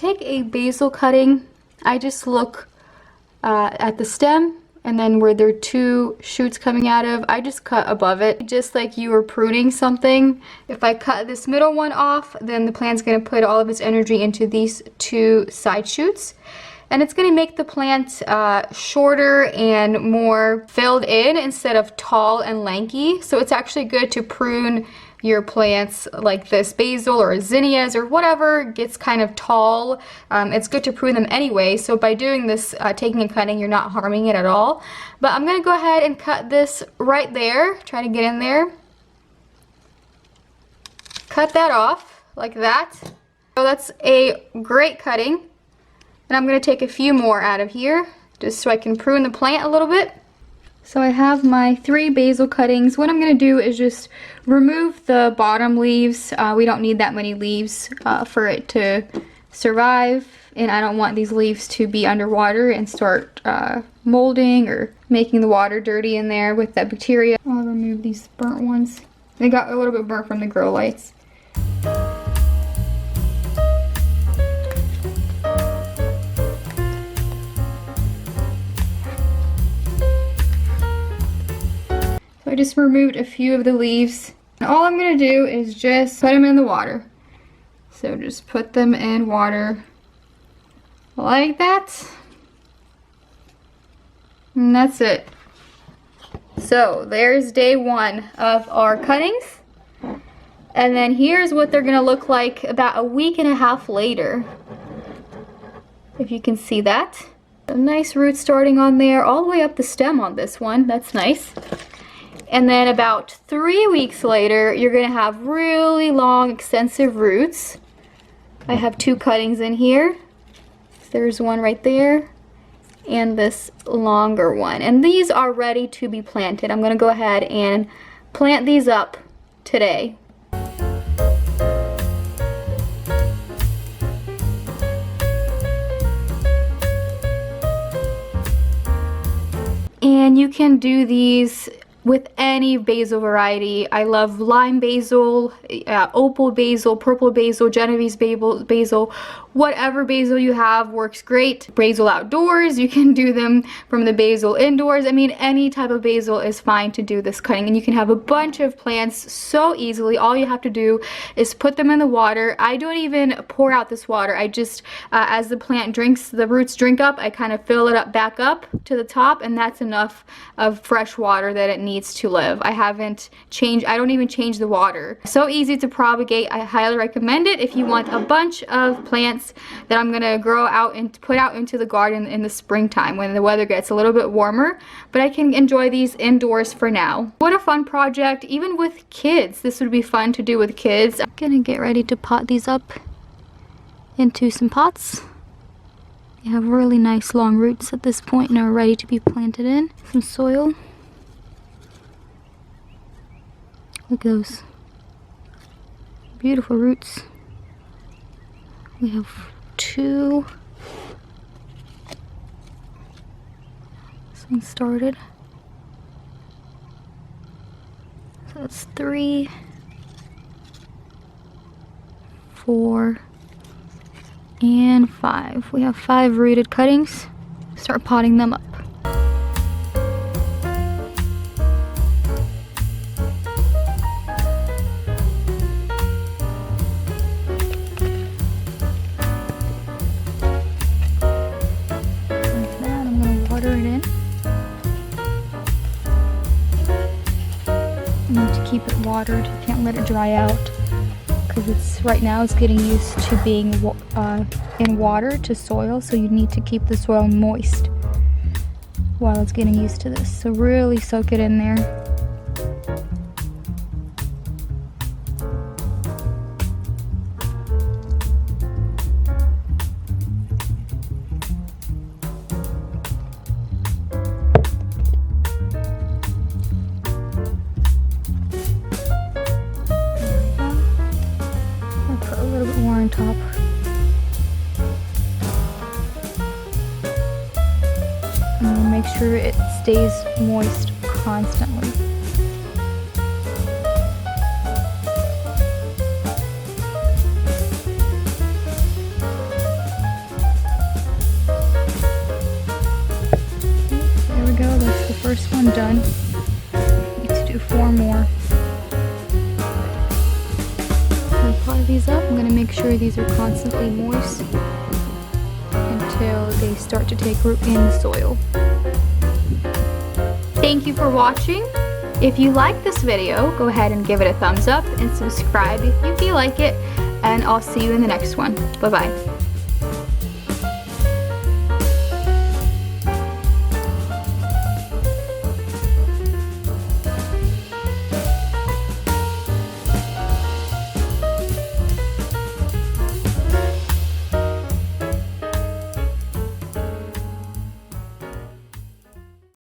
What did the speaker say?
take a basil cutting, I just look at the stem, and then where there are 2 shoots coming out of, I just cut above it, just like you were pruning something. If I cut this middle one off, then the plant's gonna put all of its energy into these 2 side shoots. And it's gonna make the plant shorter and more filled in instead of tall and lanky. So it's actually good to prune your plants like this basil or zinnias or whatever gets kind of tall. It's good to prune them anyway. So by doing this, taking and cutting, you're not harming it at all. But I'm gonna go ahead and cut this right there. Try to get in there. Cut that off like that. So that's a great cutting. And I'm going to take a few more out of here, just so I can prune the plant a little bit. So I have my 3 basil cuttings. What I'm going to do is just remove the bottom leaves. We don't need that many leaves for it to survive. And I don't want these leaves to be underwater and start molding or making the water dirty in there with that bacteria. I'll remove these burnt ones. They got a little bit burnt from the grow lights. I just removed a few of the leaves. And all I'm going to do is just put them in the water. So just put them in water like that. And that's it. So there's day 1 of our cuttings. And then here's what they're going to look like about a week and a half later. If you can see that. A nice root starting on there all the way up the stem on this one. That's nice. And then about 3 weeks later, you're gonna have really long, extensive roots. I have 2 cuttings in here. There's one right there, and this longer one. And these are ready to be planted. I'm gonna go ahead and plant these up today. And you can do these with any basil variety. I love lime basil, opal basil, purple basil, Genovese basil, whatever basil you have works great. Basil outdoors, you can do them from the basil indoors. I mean, any type of basil is fine to do this cutting, and you can have a bunch of plants so easily. All you have to do is put them in the water. I don't even pour out this water. I just, as the plant drinks, the roots drink up, I kind of fill it up back up to the top, and that's enough of fresh water that it needs to live. I don't even change the water. So easy to propagate. I highly recommend it if you want a bunch of plants that I'm gonna grow out and put out into the garden in the springtime when the weather gets a little bit warmer, but I can enjoy these indoors for now. What a fun project, even with kids. This would be fun to do with kids. I'm gonna get ready to pot these up into some pots. They have really nice long roots at this point and are ready to be planted in. Some soil. Look at those beautiful roots. We have 2. This one started. So that's 3, 4, and 5. We have 5 rooted cuttings. Start potting them up. Keep it watered. You can't let it dry out because right now it's getting used to being in water to soil, so you need to keep the soil moist while it's getting used to this. So really soak it in there. On top. And make sure it stays moist constantly. 4 more. I'm gonna pot these up. I'm gonna make sure these are constantly moist until they start to take root in the soil. Thank you for watching. If you like this video, go ahead and give it a thumbs up and subscribe if you feel like it, and I'll see you in the next one. Bye-bye.